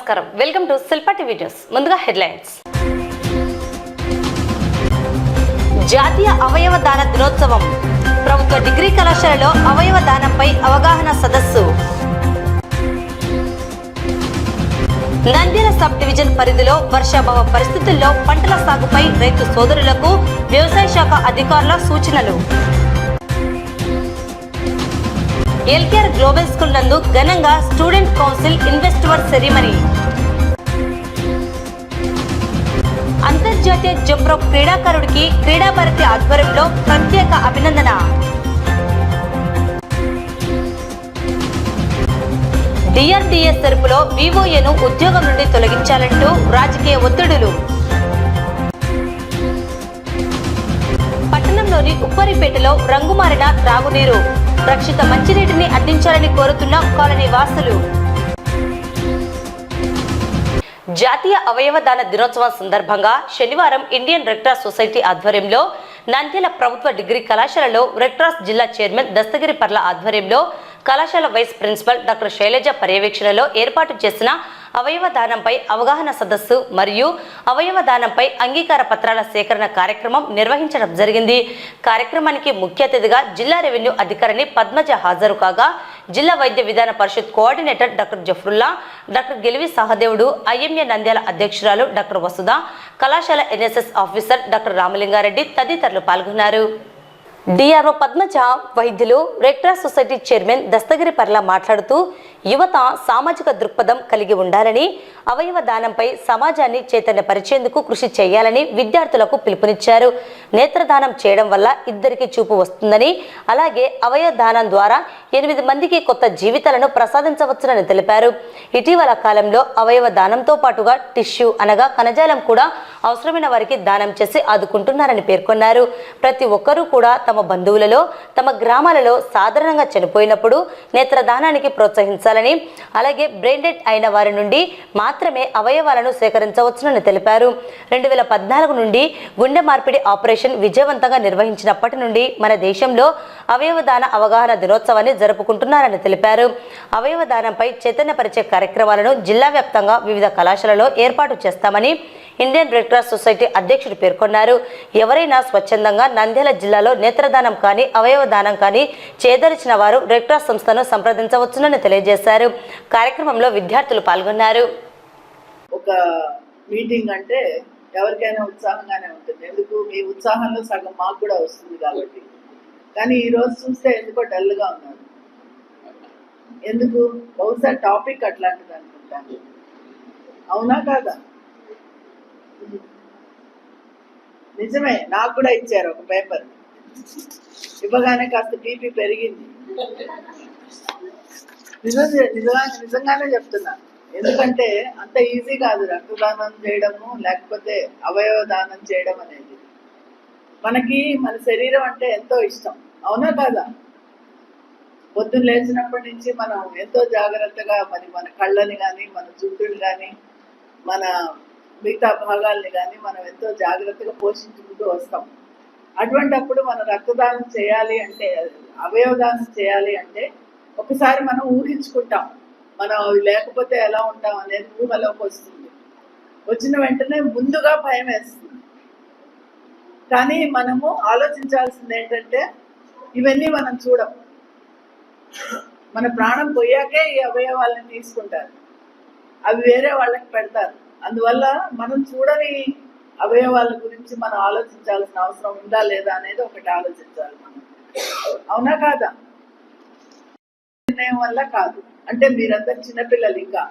నమస్కారం, welcome to Shilpa TV news. ముందుగా headlines. జాతీయ అవయవ దాన దినోత్సవం. ప్రభుత్వ డిగ్రీ కళాశాలలో అవయవ దానంపై అవగాహన సదస్సు. నంద్యాల సబ్ డివిజన్ పరిధిలో వర్షాభావ పరిస్థితుల్లో పంటల సాగుపై రైతు సోదరులకు వ్యవసాయ శాఖ అధికారుల సూచనలు. ఎల్కేఆర్ గ్లోబల్ స్కూల్ నందు ఘనంగా స్టూడెంట్ కౌన్సిల్ ఇన్వెస్టర్ సెరిమనీ. అంతర్జాతీయ జంప్ రోప్ క్రీడాకారుడికి క్రీడా భారతి ఆధ్వర్యంలో ప్రత్యేక అభినందన. డిఆర్డీఏ తరపులో వివోఏను ఉద్యోగం నుండి తొలగించాలంటూ రాజకీయ ఒత్తిడులు. పట్టణంలోని ఉప్పరిపేటలో రంగుమారిన త్రాగునీరు. రక్షిత మంచినీటిని అందించాలని కోరుతున్న కాలనీ వాసులు. జాతీయ అవయవ దాన దినోత్సవం సందర్భంగా శనివారం ఇండియన్ రెడ్ క్రాస్ సొసైటీ ఆధ్వర్యంలో నంద్యాల ప్రభుత్వ డిగ్రీ కళాశాలలో రెడ్ క్రాస్ జిల్లా చైర్మన్ దస్తగిరి పర్ల ఆధ్వర్యంలో కళాశాల వైస్ ప్రిన్సిపల్ డాక్టర్ శైలజ పర్యవేక్షణలో ఏర్పాటు చేసిన అవయవ దానంపై అవగాహన సదస్సు మరియు అవయవ దానంపై అంగీకార పత్రాల సేకరణ కార్యక్రమం నిర్వహించడం జరిగింది. కార్యక్రమానికి ముఖ్య అతిథిగా జిల్లా రెవెన్యూ అధికారిని పద్మజ హాజరు కాగా జిల్లా వైద్య విధాన పరిషత్ కోఆర్డినేటర్ డాక్టర్ జఫరుల్లా, డాక్టర్ గెలివి సహదేవుడు, ఐఎంఏ నంద్యాల అధ్యక్షురాలు డాక్టర్ వసుధ, కళాశాల ఎన్ఎస్ఎస్ ఆఫీసర్ డాక్టర్ రామలింగారెడ్డి తదితరులు పాల్గొన్నారు. డిఆర్ఓ పద్మజ, వైద్యులు, red cross society chairman Dastagiri Parla మాట్లాడుతూ యువత సామాజిక దృక్పథం కలిగి ఉండాలని, అవయవ దానంపై సమాజాన్ని చైతన్యపరిచేందుకు కృషి చేయాలని విద్యార్థులకు పిలుపునిచ్చారు. నేత్రదానం చేయడం వల్ల ఇద్దరికి చూపు వస్తుందని, అలాగే అవయవ దానం ద్వారా 8 మందికి కొత్త జీవితాలను ప్రసాదించవచ్చునని తెలిపారు. ఇటీవల కాలంలో అవయవ దానంతో పాటుగా టిష్యూ అనగా కణజాలం కూడా అవసరమైన వారికి దానం చేసి ఆదుకుంటున్నారని పేర్కొన్నారు. ప్రతి ఒక్కరూ కూడా తమ బంధువులలో, తమ గ్రామాలలో సాధారణంగా చనిపోయినప్పుడు నేత్రదానానికి ప్రోత్సహించాలని, అలాగే బ్రెయిన్ డెడ్ అయిన వారి నుండి మాత్రమే అవయవాలను సేకరించవచ్చునని తెలిపారు. 2014 నుండి గుండె మార్పిడి ఆపరేషన్ విజయవంతంగా నిర్వహించినప్పటి నుండి మన దేశంలో అవయవ దాన అవగాహన దినోత్సవాన్ని జరుపుకుంటున్నారని తెలిపారు. అవయవ దానంపై చైతన్యపరిచే కార్యక్రమాలను జిల్లా వ్యాప్తంగా వివిధ కళాశాలలో ఏర్పాటు చేస్తామని ఇండియన్ రెడ్ క్రాస్ సొసైటీ అధ్యక్షుడు పేర్కొన్నారు. ఎవరైనా స్వచ్ఛందంగా నంద్యాల జిల్లాలో నేత్రదానం కానీ అవయవ దానం కానీ చేదరిచిన వారు రెడ్ క్రాస్ సంస్థను సంప్రదించవచ్చునని తెలియజేశారు. కార్యక్రమంలో విద్యార్థులు పాల్గొన్నారు. ఒక మీటింగ్ అంటే ఎవరికైనా ఉత్సాహంగానే ఉంటుంది. ఎందుకు మీ ఉత్సాహంలో సగం మాకు కూడా వస్తుంది కాబట్టి. కానీ ఈరోజు చూస్తే ఎందుకో డల్గా ఉన్నారు. ఎందుకు? బహుశా టాపిక్ అట్లాంటిది అనుకుంటాను. అవునా కాదా? నిజమే, నాకు కూడా ఇచ్చారు ఒక పేపర్. ఇవ్వగానే కాస్త బీపీ పెరిగింది. నిజంగానే చెప్తున్నా. ఎందుకంటే అంత ఈజీ కాదు రక్తదానం చేయడము, లేకపోతే అవయవ దానం చేయడం అనేది. మనకి మన శరీరం అంటే ఎంతో ఇష్టం. అవునా కాదా? పొద్దున్న లేచినప్పటి నుంచి మనం ఎంతో జాగ్రత్తగా మన కళ్ళని కానీ, మన జుట్టుని కానీ, మన మిగతా భాగాల్ని కానీ మనం ఎంతో జాగ్రత్తగా పోషించుకుంటూ వస్తాం. అటువంటప్పుడు మనం రక్తదానం చేయాలి అంటే, అవయవదానం చేయాలి అంటే ఒకసారి మనం ఊహించుకుంటాం. మనం లేకపోతే ఎలా ఉంటాం అనేది ఊహలోకి వస్తుంది. వచ్చిన వెంటనే ముందుగా భయం వేస్తుంది. కానీ మనము ఆలోచించాల్సింది ఏంటంటే, ఇవన్నీ మనం చూడం. మన ప్రాణం పోయాకే ఈ అవయవాలను తీసుకుంటారు, అవి వేరే వాళ్ళకి పెడతారు. అందువల్ల మనం చూడని అవయవాల గురించి మనం ఆలోచించాల్సిన అవసరం ఉందా లేదా అనేది ఒకటి ఆలోచించాలి మనం. అవునా కాదా? నిర్ణయం వల్ల కాదు. అంటే మీరందరూ చిన్నపిల్లలు, ఇంకా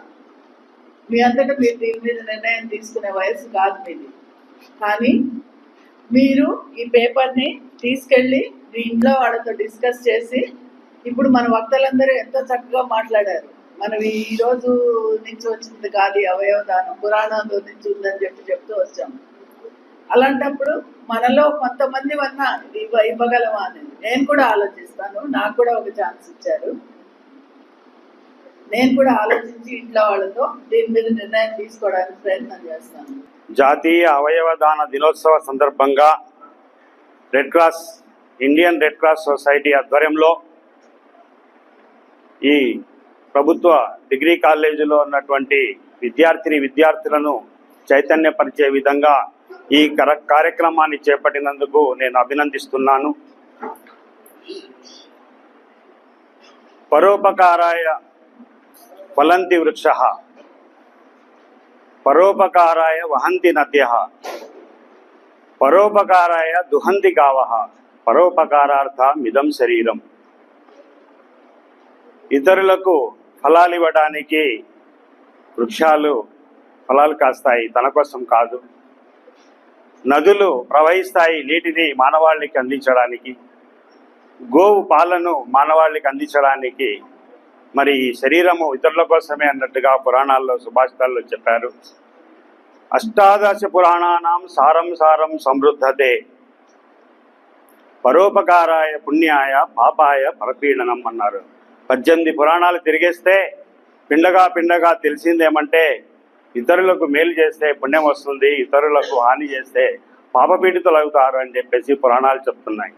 మీ అంతటా మీరు దీని మీద నిర్ణయం తీసుకునే వయసు కాదు మీది. కానీ మీరు ఈ పేపర్ని తీసుకెళ్ళి మీ ఇంట్లో వాళ్ళతో డిస్కస్ చేసి, ఇప్పుడు మన వక్తలందరూ ఎంతో చక్కగా మాట్లాడారు. మనం ఈ రోజు నుంచి వచ్చింది కాదు అవయవ దానం, పురాణంలో నుంచి ఉందని చెప్తూ వచ్చాము. అలాంటప్పుడు మనలో కొంతమంది వన్నా ఇవ్వగలమా అనేది నేను కూడా ఆలోచిస్తాను. నాకు కూడా ఒక ఛాన్స్ ఇచ్చారు. నేను కూడా ఆలోచించి ఇంట్లో వాళ్ళతో దీని మీద నిర్ణయం తీసుకోవడానికి ప్రయత్నం చేస్తాను. జాతీయ అవయవ దాన దినోత్సవ సందర్భంగా ఇండియన్ రెడ్ క్రాస్ సొసైటీ ఆధ్వర్యంలో ఈ ప్రభుత్వ డిగ్రీ కాలేజీలో ఉన్నటువంటి విద్యార్థులను చైతన్యపరిచే విధంగా ఈ కార్యక్రమాన్ని చేపట్టినందుకు నేను అభినందిస్తున్నాను. పరోపకారాయ ఫలంతి వృక్షః, పరోపకారాయ వహంతి నద్యః, పరోపకారాయ దుహంతి గావః, పరోపకారార్థ మిదం శరీరం. ఇతరులకు ఫలాలు ఇవ్వడానికి వృక్షాలు ఫలాలు కాస్తాయి, తన కోసం కాదు. నదులు ప్రవహిస్తాయి నీటిని మానవాళికి అందించడానికి. గోవు పాలను మానవాళికి అందించడానికి. మరి ఈ శరీరము ఇతరుల కోసమే అన్నట్టుగా పురాణాల్లో సుభాషితాల్లో చెప్పారు. అష్టాదశ పురాణానాం సారం సారం సమృద్ధతే, పరోపకారాయ పుణ్యాయ పాపాయ పరపీడనం అన్నారు. 18 పురాణాలు తిరిగేస్తే పిండగా తెలిసిందేమంటే ఇతరులకు మేలు చేస్తే పుణ్యం వస్తుంది, ఇతరులకు హాని చేస్తే పాపపీడితులు అవుతారు అని చెప్పేసి పురాణాలు చెప్తున్నాయి.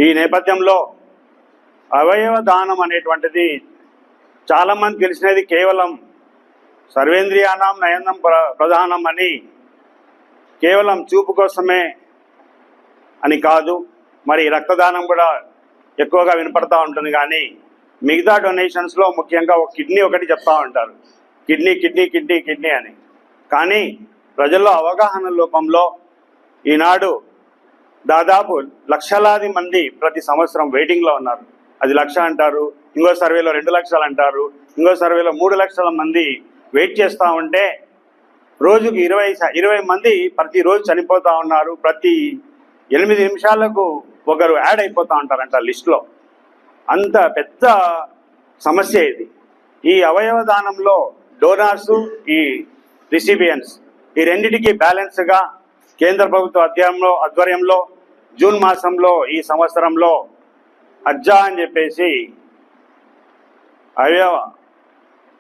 ఈ నేపథ్యంలో అవయవ దానం అనేటువంటిది చాలామంది తెలిసినది కేవలం సర్వేంద్రియానాం నయనం ప్రధానం అని, కేవలం చూపు కోసమే అని కాదు. మరి రక్తదానం కూడా ఎక్కువగా వినపడతా ఉంటుంది. కానీ మిగతా డొనేషన్స్లో ముఖ్యంగా ఒక కిడ్నీ ఒకటి చెప్తా ఉంటారు, కిడ్నీ కిడ్నీ కిడ్నీ కిడ్నీ అని. కానీ ప్రజల్లో అవగాహన లోపంలో ఈనాడు దాదాపు లక్షలాది మంది ప్రతి సంవత్సరం వెయిటింగ్లో ఉన్నారు. అది 1,00,000 అంటారు, ఇంకో సర్వేలో 2 లక్షలు అంటారు, ఇంకో సర్వేలో 3 లక్షల మంది వెయిట్ చేస్తూ ఉంటే రోజుకి 20 మంది ప్రతిరోజు చనిపోతూ ఉన్నారు. ప్రతి 8 నిమిషాలకు ఒకరు యాడ్ అయిపోతూ ఉంటారంట లిస్టులో. అంత పెద్ద సమస్య ఇది. ఈ అవయవ దానంలో డోనార్సు, ఈ రిసిపియన్స్, ఈ రెండిటికి బ్యాలెన్స్గా కేంద్ర ప్రభుత్వ ఆధ్వర్యంలో జూన్ మాసంలో ఈ సంవత్సరంలో అజ్జా అని చెప్పేసి అవయవ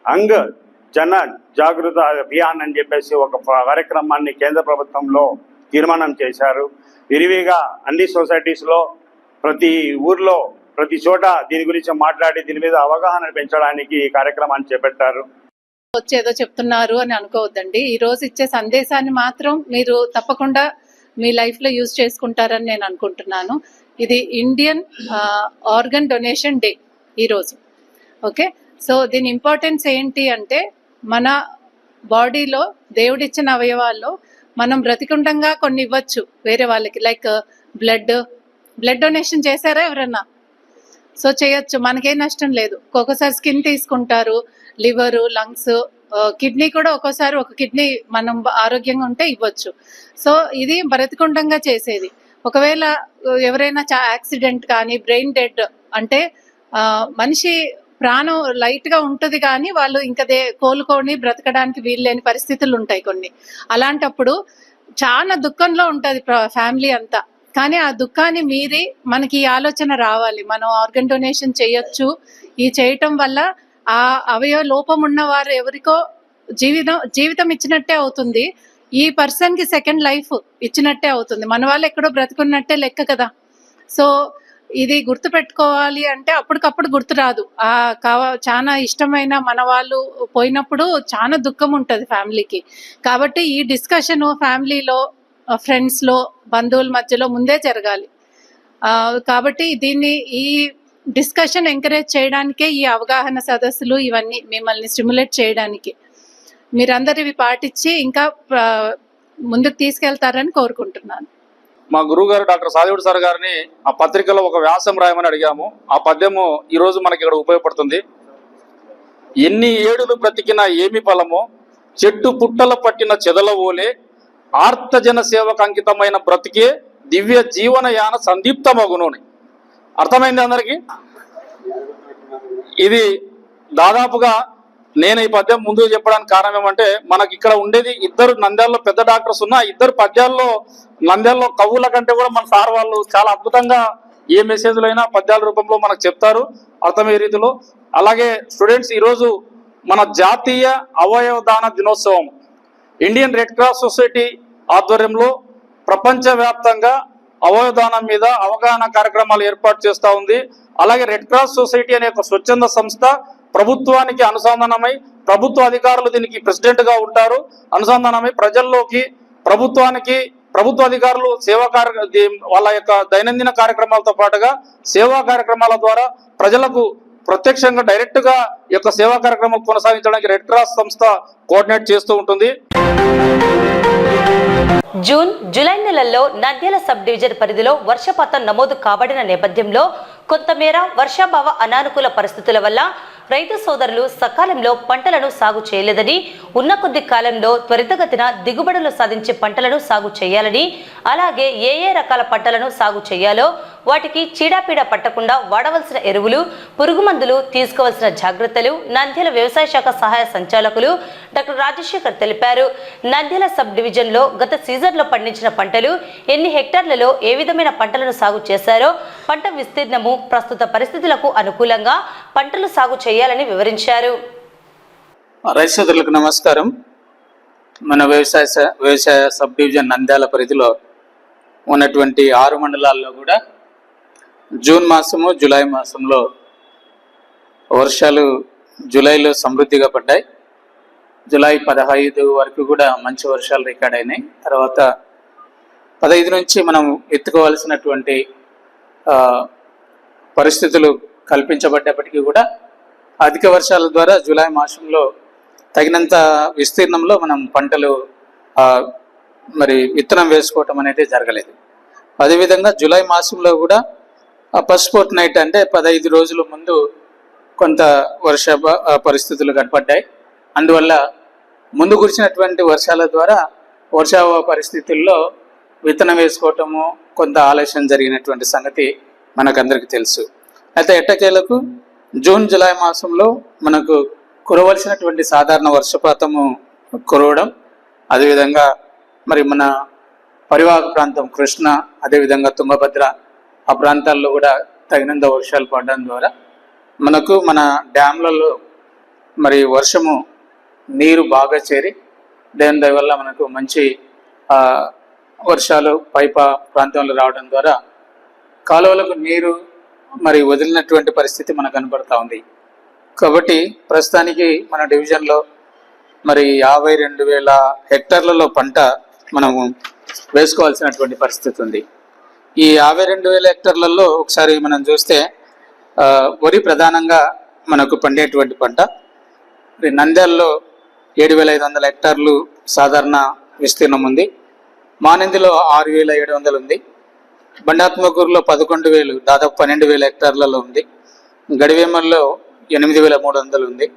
అంగ్ జన జాగృత అభియాన్ అని చెప్పేసి ఒక కార్యక్రమాన్ని కేంద్ర ప్రభుత్వంలో తీర్మానం చేశారు. విరివిగా అన్ని సొసైటీస్లో, ప్రతి ఊర్లో, ప్రతి చోట దీని గురించి మాట్లాడి దీని మీద అవగాహన పెంచడానికి ఈ కార్యక్రమాన్ని చేపట్టారు. వచ్చేదో చెప్తున్నారు అని అనుకోవద్దండి. ఈ రోజు ఇచ్చే సందేశాన్ని మాత్రం మీరు తప్పకుండా మీ లైఫ్లో యూజ్ చేసుకుంటారని నేను అనుకుంటున్నాను. ఇది ఇండియన్ ఆర్గన్ డొనేషన్ డే ఈరోజు. ఓకే, సో దీని ఇంపార్టెన్స్ ఏంటి అంటే, మన బాడీలో దేవుడిచ్చిన అవయవాల్లో మనం బ్రతికుండగా కొన్ని ఇవ్వచ్చు వేరే వాళ్ళకి. లైక్ బ్లడ్ డొనేషన్ చేశారా ఎవరన్నా? సో చేయొచ్చు, మనకేం నష్టం లేదు. ఒక్కొక్కసారి స్కిన్ తీసుకుంటారు, లివరు, లంగ్స్, కిడ్నీ కూడా ఒక్కోసారి ఒక కిడ్నీ మనం ఆరోగ్యంగా ఉంటే ఇవ్వచ్చు. సో ఇది బ్రతికుండంగా చేసేది. ఒకవేళ ఎవరైనా యాక్సిడెంట్ కానీ బ్రెయిన్ డెడ్ అంటే మనిషి ప్రాణం లైట్గా ఉంటుంది కానీ వాళ్ళు ఇంకా కోలుకొని బ్రతకడానికి వీల్లేని పరిస్థితులు ఉంటాయి కొన్ని. అలాంటప్పుడు చాలా దుఃఖంలో ఉంటుంది ఫ్యామిలీ అంతా. కానీ ఆ దుఃఖాన్ని మీరి మనకి ఈ ఆలోచన రావాలి, మనం ఆర్గన్ డొనేషన్ చేయొచ్చు. ఈ చేయటం వల్ల ఆ అవయవ లోపం ఉన్న వారు ఎవరికో జీవితం ఇచ్చినట్టే అవుతుంది. ఈ పర్సన్ కి సెకండ్ లైఫ్ ఇచ్చినట్టే అవుతుంది. మన వాళ్ళు ఎక్కడో బ్రతుకున్నట్టే లెక్క కదా. సో ఇది గుర్తు పెట్టుకోవాలి. అంటే అప్పటికప్పుడు గుర్తు రాదు. చాలా ఇష్టమైన మన వాళ్ళు పోయినప్పుడు చాలా దుఃఖం ఉంటుంది ఫ్యామిలీకి. కాబట్టి ఈ డిస్కషన్ ఫ్యామిలీలో, ఫ్రెండ్స్లో, బంధువుల మధ్యలో ముందే జరగాలి. కాబట్టి ఈ డిస్కషన్ ఎంకరేజ్ చేయడానికే ఈ అవగాహన సదస్సులు ఇవన్నీ మిమ్మల్ని స్టిమ్యులేట్ చేయడానికి. మీరందరూ ఇవి పాటించి ఇంకా ముందుకు తీసుకెళ్తారని కోరుకుంటున్నాను. మా గురువు గారు డాక్టర్ సాదివుడు సార్ గారిని ఆ పత్రికలో ఒక వ్యాసం రాయమని అడిగాము. ఆ పద్యము ఈరోజు మనకి ఇక్కడ ఉపయోగపడుతుంది. ఎన్ని ఏడులు బ్రతికిన ఏమి ఫలమో, చెట్టు పుట్టల పట్టిన చెదల ఓలే, ఆర్తజన సేవకు అంకితమైన బ్రతికే దివ్య జీవనయాన సందీప్తమగును. అర్థమైంది అందరికీ? ఇది దాదాపుగా నేను ఈ పద్యం ముందుకు చెప్పడానికి కారణం ఏమంటే, మనకి ఇక్కడ ఉండేది ఇద్దరు నంద్యాలలో పెద్ద డాక్టర్స్ ఉన్నా, ఇద్దరు పద్యాల్లో నంద్యాలలో కవుల కంటే కూడా మన సార్ వాళ్ళు చాలా అద్భుతంగా ఏ మెసేజ్లు అయినా పద్యాల రూపంలో మనకు చెప్తారు అర్థమయ్యే రీతిలో. అలాగే స్టూడెంట్స్, ఈరోజు మన జాతీయ అవయవ దాన దినోత్సవం ఇండియన్ రెడ్ క్రాస్ సొసైటీ ఆధ్వర్యంలో ప్రపంచవ్యాప్తంగా అవయవదానం మీద అవగాహన కార్యక్రమాలు ఏర్పాటు చేస్తూ ఉంది. అలాగే రెడ్ క్రాస్ సొసైటీ అనే ఒక స్వచ్ఛంద సంస్థ ప్రభుత్వానికి అనుసంధానమై ప్రభుత్వ అధికారులు దీనికి ప్రెసిడెంట్ గా ఉంటారు. అనుసంధానమై ప్రజల్లోకి ప్రభుత్వ అధికారులు వాళ్ళ యొక్క దైనందిన కార్యక్రమాలతో పాటుగా సేవా కార్యక్రమాల ద్వారా ప్రజలకు ప్రత్యక్షంగా డైరెక్ట్ గా ఈ యొక్క సేవా కార్యక్రమం కొనసాగించడానికి రెడ్ క్రాస్ సంస్థ కోఆర్డినేట్ చేస్తూ ఉంటుంది. జూన్, జూలై నెలల్లో నంద్యాల సబ్ డివిజన్ పరిధిలో వర్షపాతం నమోదు కాబడిన నేపథ్యంలో కొంతమేర వర్షాభావ అనానుకూల పరిస్థితుల వల్ల రైతు సోదరులు సకాలంలో పంటలను సాగు చేయలేదని, ఉన్న కొద్ది కాలంలో త్వరితగతిన దిగుబడులు సాధించే పంటలను సాగు చేయాలని, అలాగే ఏ రకాల పంటలను సాగు చేయాలో వాటికి చీడపీడ పట్టకుండా వాడవలసిన ఎరువులు, పురుగు మందులు, తీసుకోవాల్సిన జాగ్రత్తలు నంద్యాల వ్యవసాయ శాఖ సహాయ సంచాలకులు డాక్టర్ రాజశేఖర్ తెలిపారు. నంద్యాల సబ్ డివిజన్లో గత సీజన్లో పండించిన పంటలు, ఎన్ని హెక్టార్లలో ఏ విధమైన పంటలను సాగు చేశారో, పంట విస్తీర్ణము, ప్రస్తుత పరిస్థితులకు అనుకూలంగా పంటలు సాగు చేయాలని వివరించారు. రైతు సోదరులకు నమస్కారం. మన వ్యవసాయ సబ్ డివిజన్ నంద్యాల పరిధిలో ఉన్నటువంటి 6 మండలాల్లో కూడా జూన్ మాసము, జూలై మాసంలో వర్షాలు జూలైలో సమృద్ధిగా పడ్డాయి. జూలై 15 వరకు కూడా మంచి వర్షాలు రికార్డ్ అయినాయి. తర్వాత 15 నుంచి మనం ఎత్తుకోవాల్సినటువంటి పరిస్థితులు కల్పించబడ్డప్పటికీ కూడా అధిక వర్షాల ద్వారా జూలై మాసంలో తగినంత విస్తీర్ణంలో మనం పంటలు మరి విత్తనం వేసుకోవటం అనేది జరగలేదు. అదేవిధంగా జూలై మాసంలో కూడా ఫస్ట్ ఫోర్ట్ నైట్ అంటే 15 రోజుల ముందు కొంత వర్ష పరిస్థితులు కనపడ్డాయి. అందువల్ల ముందు కురిసినటువంటి వర్షాల ద్వారా వర్షాభావ పరిస్థితుల్లో విత్తనం వేసుకోవటము కొంత ఆలస్యం జరిగినటువంటి సంగతి మనకందరికీ తెలుసు. అయితే ఎట్టకేలకు జూన్, జూలై మాసంలో మనకు కురవలసినటువంటి సాధారణ వర్షపాతము కురవడం, అదేవిధంగా మరి మన పరివాహక ప్రాంతం కృష్ణ, అదేవిధంగా తుంగభద్ర ఆ ప్రాంతాల్లో కూడా తగినంత వర్షాలు పడడం ద్వారా మనకు మన డ్యామ్లలో మరి వర్షము నీరు బాగా చేరి దాని వల్ల మనకు మంచి వర్షాలు ప్రాంతంలో రావడం ద్వారా కాలువలకు నీరు మరి వదిలినటువంటి పరిస్థితి మనకు కనబడతా ఉంది. కాబట్టి ప్రస్తుతానికి మన డివిజన్లో మరి 52,000 హెక్టార్లలో పంట మనము వేసుకోవాల్సినటువంటి పరిస్థితి ఉంది. ఈ 52,000 హెక్టార్లలో ఒకసారి మనం చూస్తే వరి ప్రధానంగా మనకు పండేటువంటి పంట. నంద్యాలలో 7,500 హెక్టార్లు సాధారణ విస్తీర్ణం ఉంది. మానందిలో 6,700 ఉంది. బండాత్మకూరులో 11,000, దాదాపు 12,000 హెక్టార్లలో ఉంది. గడివేమల్లో 8,300 ఉంది.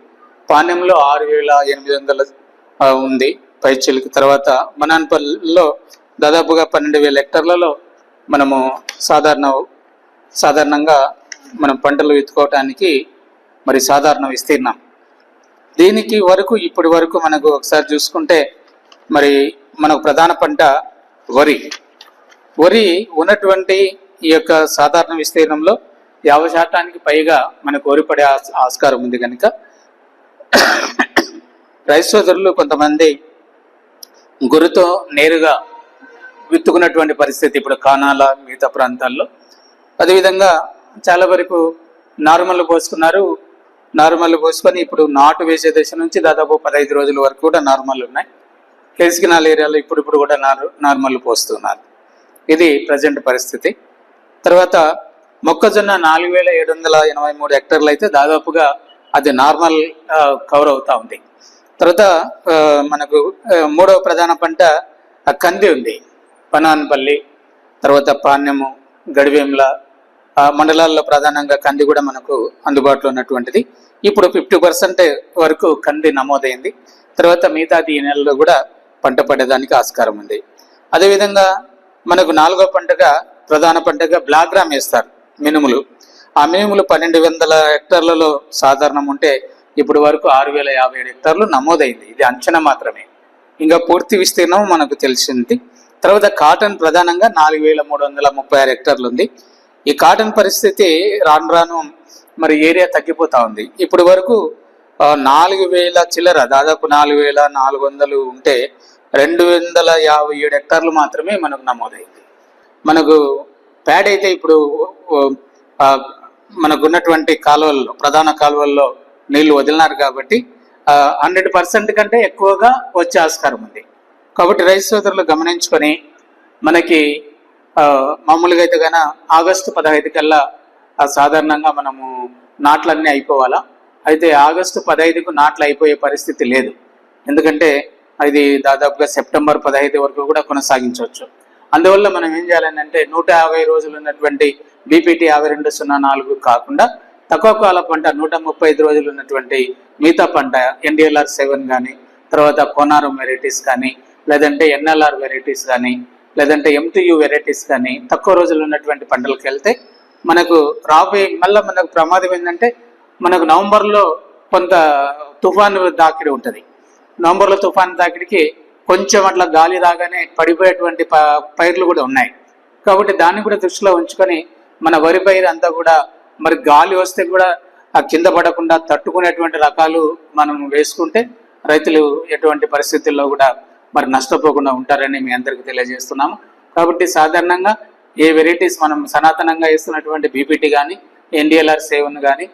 పాణ్యంలో 6,800 ఉంది పైచిలికి. తర్వాత మనాన్పల్లిలో దాదాపుగా 12,000 హెక్టార్లలో మనము సాధారణంగా మనం పంటలు ఎత్తుకోవటానికి మరి సాధారణ విస్తీర్ణం. దీనికి వరకు ఇప్పటి వరకు మనకు ఒకసారి చూసుకుంటే మరి మనకు ప్రధాన పంట వరి ఉన్నటువంటి ఈ యొక్క సాధారణ విస్తీర్ణంలో 50% పైగా మనకు వరి పడే ఆస్కారం ఉంది. కనుక రైతు సోదరులు కొంతమంది గురితో నేరుగా విత్తుకున్నటువంటి పరిస్థితి ఇప్పుడు కానాల మిగతా ప్రాంతాల్లో. అదేవిధంగా చాలా వరకు నార్మల్ పోసుకున్నారు. నార్మల్ పోసుకొని ఇప్పుడు నాటు వేసే దశ నుంచి దాదాపు 15 రోజుల వరకు కూడా నార్మల్ ఉన్నాయి. కేసికినాల ఏరియాలో ఇప్పుడు కూడా నార్మల్ పోస్తున్నారు. ఇది ప్రజెంట్ పరిస్థితి. తర్వాత మొక్కజొన్న 4,783 హెక్టార్లు అయితే దాదాపుగా అది నార్మల్ కవర్ అవుతా ఉంది. తర్వాత మనకు మూడవ ప్రధాన పంట కంది ఉంది. పనాన్పల్లి, తర్వాత పాణ్యము, గడివేంల మండలాల్లో ప్రధానంగా కంది కూడా మనకు అందుబాటులో ఉన్నటువంటిది. ఇప్పుడు 50% వరకు కంది నమోదైంది. తర్వాత మిగతాది ఈ నెలలో కూడా పంట పడేదానికి ఆస్కారం ఉంది. అదేవిధంగా మనకు 4వ పంటగా ప్రధాన పంటగా బ్లాక్ గ్రామ్ వేస్తారు, మినుములు. ఆ మినుములు 1,200 హెక్టార్లలో సాధారణం ఉంటే ఇప్పుడు వరకు 6,057 హెక్టార్లు నమోదైంది. ఇది అంచనా మాత్రమే, ఇంకా పూర్తి విస్తీర్ణం మనకు తెలిసింది. తర్వాత కాటన్ ప్రధానంగా 4,336 హెక్టార్లు ఉంది. ఈ కాటన్ పరిస్థితి రాను రాను మరి ఏరియా తగ్గిపోతా ఉంది. ఇప్పుడు వరకు 4,000 చిల్లర, దాదాపు 4,400 ఉంటే 257 హెక్టార్లు మాత్రమే మనకు నమోదైంది. మనకు ప్యాడ్ అయితే ఇప్పుడు మనకున్నటువంటి కాలువల్లో, ప్రధాన కాలువల్లో నీళ్లు వదిలినారు కాబట్టి 100% కంటే ఎక్కువగా వచ్చే ఆస్కారం ఉంది. కాబట్టి రైతు సోదరులు గమనించుకొని మనకి మామూలుగా అయితే కన్నా ఆగస్టు 15 కల్లా సాధారణంగా మనము నాట్లన్నీ అయిపోవాలా. అయితే ఆగస్టు 15కు నాట్లు అయిపోయే పరిస్థితి లేదు. ఎందుకంటే అది దాదాపుగా సెప్టెంబర్ 15 వరకు కూడా కొనసాగించవచ్చు. అందువల్ల మనం ఏం చేయాలని అంటే 150 రోజులు ఉన్నటువంటి బీపీటీ 5204 కాకుండా తక్కువ కాల పంట 135 రోజులు ఉన్నటువంటి మిగతా పంట NDLR 7 కానీ, తర్వాత కోనారం వెరైటీస్ కానీ, లేదంటే NLR వెరైటీస్ కానీ, లేదంటే MTU వెరైటీస్ కానీ తక్కువ రోజులు ఉన్నటువంటి పంటలకు వెళ్తే మనకు రాబోయే మళ్ళీ మనకు ప్రమాదం ఏంటంటే మనకు నవంబర్లో కొంత తుఫాను తాకిడి ఉంటుంది. నవంబర్లో తుఫాను తాకిడికి కొంచెం అట్లా గాలి రాగానే పడిపోయేటువంటి పైర్లు కూడా ఉన్నాయి. కాబట్టి దాన్ని కూడా దృష్టిలో ఉంచుకొని మన వరి పైరు అంతా కూడా మరి గాలి వస్తే కూడా ఆ కింద పడకుండా తట్టుకునేటువంటి రకాలు మనం వేసుకుంటే రైతులు ఎటువంటి పరిస్థితుల్లో కూడా మరి నష్టపోకుండా ఉంటారని మీ అందరికీ తెలియజేస్తున్నాము. కాబట్టి సాధారణంగా ఏ వెరైటీస్ మనం సనాతనంగా వేస్తున్నటువంటి బీపీటీ కానీ, NDLR 7 కానీ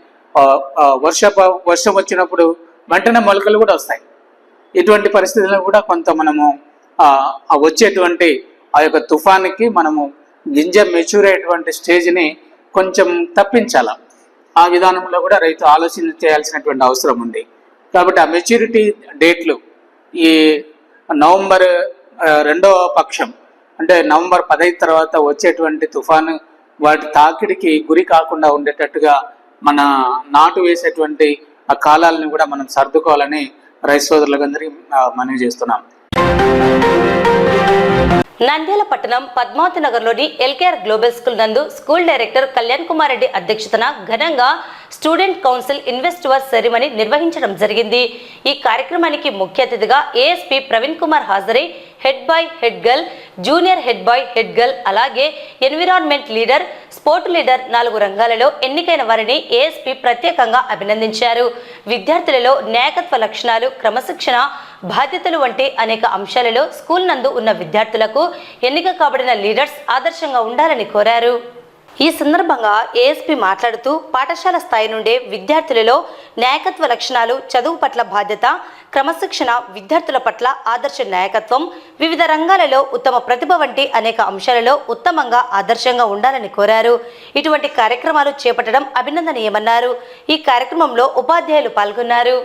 వర్షం వచ్చినప్పుడు వెంటనే మొలకలు కూడా వస్తాయి. ఇటువంటి పరిస్థితుల్లో కూడా కొంత మనము వచ్చేటువంటి ఆ యొక్క తుఫానికి మనము గింజ మెచ్యూర్ అయ్యేటువంటి స్టేజ్ని కొంచెం తప్పించాల. ఆ విధానంలో కూడా రైతు ఆలోచన చేయాల్సినటువంటి అవసరం ఉంది. కాబట్టి ఆ మెచ్యూరిటీ డేట్లు ఈ నవంబర్ 2వ పక్షం అంటే నవంబర్ 15 తర్వాత వచ్చేటువంటి తుఫాను వాటి తాకిడికి గురి కాకుండా ఉండేటట్టుగా మన నాటు వేసేటువంటి ఆ కాలాలను కూడా మనం సర్దుకోవాలని రైతు సోదరులందరికీ మనవి చేస్తున్నాం. నంద్యాల పట్టణం పద్మావతి నగర్లోని LKR గ్లోబల్ స్కూల్ నందు స్కూల్ డైరెక్టర్ కళ్యాణ్ కుమార్ రెడ్డి అధ్యక్షతన ఘనంగా స్టూడెంట్ కౌన్సిల్ ఇన్వెస్టివర్ సెరిమనీ నిర్వహించడం జరిగింది. ఈ కార్యక్రమానికి ముఖ్య అతిథిగా ASP ప్రవీణ్ కుమార్ హాజరై head boy, head girl, junior head boy, head girl, అలాగే ఎన్విరాన్మెంట్ లీడర్, స్పోర్ట్ లీడర్ 4 రంగాలలో ఎన్నికైన వారిని ASP ప్రత్యేకంగా అభినందించారు. విద్యార్థులలో నాయకత్వ లక్షణాలు, క్రమశిక్షణ, బాధ్యతలు వంటి అనేక అంశాలలో స్కూల్ నందు ఉన్న విద్యార్థులకు ఎన్నిక కాబడిన లీడర్స్ ఆదర్శంగా ఉండాలని కోరారు. ఈ సందర్భంగా ASP మాట్లాడుతూ పాఠశాల స్థాయి నుండే విద్యార్థులలో నాయకత్వ లక్షణాలు, చదువు పట్ల బాధ్యత, క్రమశిక్షణ, విద్యార్థుల పట్ల ఆదర్శ నాయకత్వం, వివిధ రంగాలలో ఉత్తమ ప్రతిభ వంటి అనేక అంశాలలో ఉత్తమంగా ఆదర్శంగా ఉండాలని కోరారు. ఇటువంటి కార్యక్రమాలు చేపట్టడం అభినందనీయమన్నారు. ఈ కార్యక్రమంలో ఉపాధ్యాయులు పాల్గొన్నారు.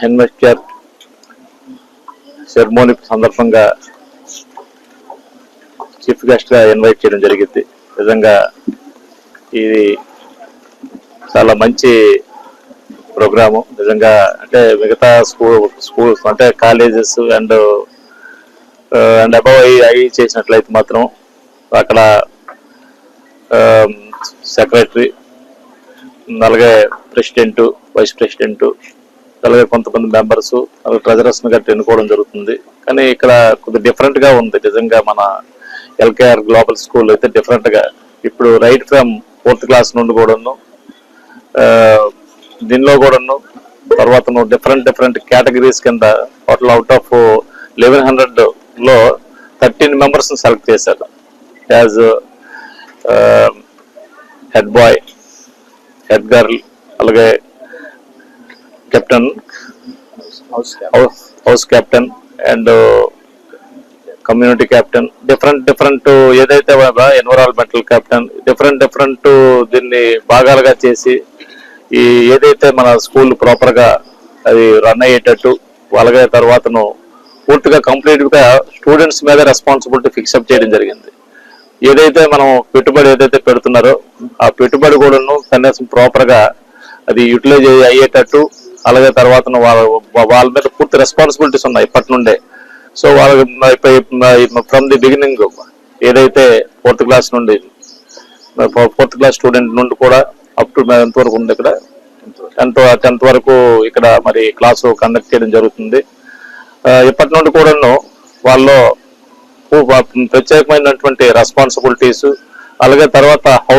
ఇన్వెస్టర్ సెరమోనీ సందర్భంగా చీఫ్ గెస్ట్ గా ఇన్వైట్ చేయడం జరిగింది. నిజంగా ఇది చాలా మంచి ప్రోగ్రాము. నిజంగా అంటే మిగతా స్కూల్స్ అంటే కాలేజెస్ అండ్ అండ్ అబౌవ్ అయి చేసినట్లయితే మాత్రం అక్కడ సెక్రటరీ, అలాగే ప్రెసిడెంట్, వైస్ ప్రెసిడెంట్, అలాగే కొంతమంది మెంబర్స్, అలాగే ట్రెజరర్స్ గట్టి ఎన్నుకోవడం జరుగుతుంది. కానీ ఇక్కడ కొద్దిగా డిఫరెంట్ గా ఉంది. నిజంగా మన ఎల్కేఆర్ గ్లోబల్ స్కూల్ అయితే డిఫరెంట్ గా ఇప్పుడు రైట్ ఫ్రమ్ 4th క్లాస్ నుండి కూడాను దీనిలో కూడాను తర్వాత డిఫరెంట్ కేటగిరీస్ కింద టోటల్ అవుట్ ఆఫ్ 1100 లో 13 మెంబర్స్ సెలెక్ట్ చేశారు as head boy, head girl, అలాగే captain, house captain and community captain, different ఏదైతే ఎన్విరాన్మెంటల్ కెప్టెన్, డిఫరెంట్ దీన్ని భాగాలుగా చేసి ఈ ఏదైతే మన స్కూల్ ప్రాపర్ గా అది రన్ అయ్యేటట్టు అలాగే తర్వాతను పూర్తిగా కంప్లీట్ గా స్టూడెంట్స్ మీద రెస్పాన్సిబిలిటీ ఫిక్సప్ చేయడం జరిగింది. ఏదైతే మనం పెట్టుబడి ఏదైతే పెడుతున్నారో ఆ పెట్టుబడి కూడాను కనీసం ప్రాపర్ గా అది యూటిలైజ్ అయ్యేటట్టు అలాగే తర్వాత వాళ్ళ మీద పూర్తి రెస్పాన్సిబిలిటీస్ ఉన్నాయి ఇప్పటి నుండే. సో వాళ్ళకి ఫ్రమ్ ది బిగినింగ్ ఏదైతే 4th క్లాస్ నుండి 4th క్లాస్ స్టూడెంట్ నుండి కూడా అప్ టు ఎంత వరకు ఉంది ఇక్కడ 10th వరకు ఇక్కడ మరి క్లాసు కండక్ట్ చేయడం జరుగుతుంది. ఇప్పటి నుండి కూడాను వాళ్ళు ప్రత్యేకమైనటువంటి రెస్పాన్సిబిలిటీస్ అలాగే తర్వాత how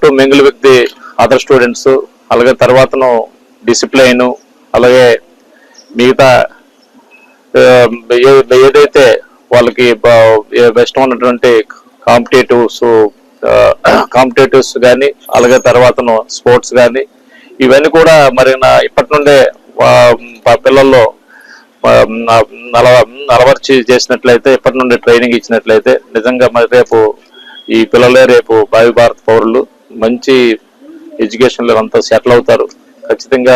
to mingle with the other students అలాగే తర్వాతను డిసిప్లైన్ అలాగే మిగతా ఏదైతే వాళ్ళకి బెస్ట్ ఉన్నటువంటి కాంపిటేటివ్స్ కానీ అలాగే తర్వాతను స్పోర్ట్స్ కానీ ఇవన్నీ కూడా మరి ఇప్పటి నుండే పిల్లల్లో అలవర్చి చేసినట్లయితే ఇప్పటి నుండి ట్రైనింగ్ ఇచ్చినట్లయితే నిజంగా మరి రేపు ఈ పిల్లలే రేపు భావి భారత పౌరులు మంచి ఎడ్యుకేషన్ లో అంతా సెటిల్ అవుతారు ఖచ్చితంగా.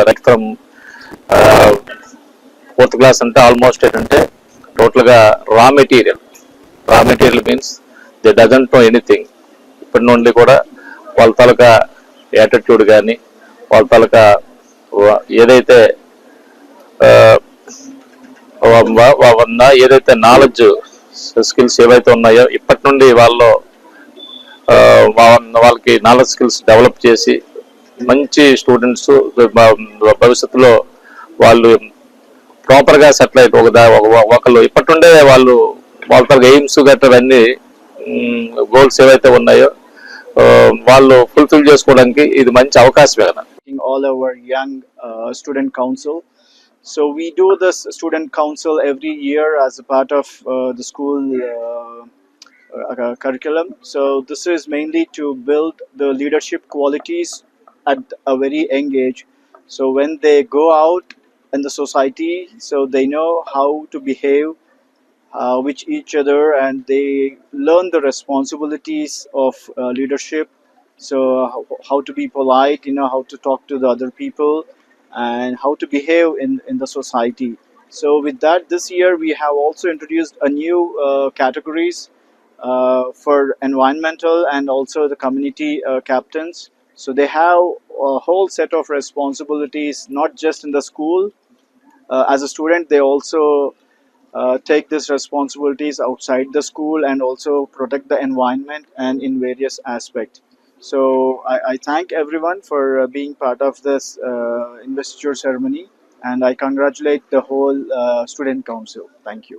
రైట్ ఫ్రమ్ 4th క్లాస్ అంటే ఆల్మోస్ట్ ఏంటంటే టోటల్ గా raw material means they doesn't know anything. ఇప్పటి నుండి కూడా వాళ్ళ తాలూకా యాటిట్యూడ్ కానీ వాళ్ళ తాలూకా ఏదైతే ఏదైతే నాలెడ్జ్ స్కిల్స్ ఏవైతే ఉన్నాయో ఇప్పటి నుండి వాళ్ళకి నాలెడ్జ్ స్కిల్స్ డెవలప్ చేసి మంచి స్టూడెంట్స్ భవిష్యత్తులో వాళ్ళు ప్రాపర్ గా సెటిల్ అయితే ఒకళ్ళు ఇప్పటి నుండే వాళ్ళ ఎయిమ్స్ గట్రవన్నీ గోల్స్ ఏవైతే ఉన్నాయో వాళ్ళు ఫుల్ఫిల్ చేసుకోవడానికి ఇది మంచి అవకాశమే కదా. All our young student council. So we do this student council every year as a part of the school curriculum. So this is mainly to build the leadership qualities at a very young age. So when they go out in the society, so they know how to behave with each other and they learn the responsibilities of leadership. So how to be polite, how to talk to the other people and how to behave in the society. So with that, this year we have also introduced a new categories for environmental and also the community captains. So they have a whole set of responsibilities, not just in the school. As a student, they also take these responsibilities outside the school and also protect the environment and in various aspects. So I thank everyone for being part of this investiture ceremony and I congratulate the whole student council. Thank you.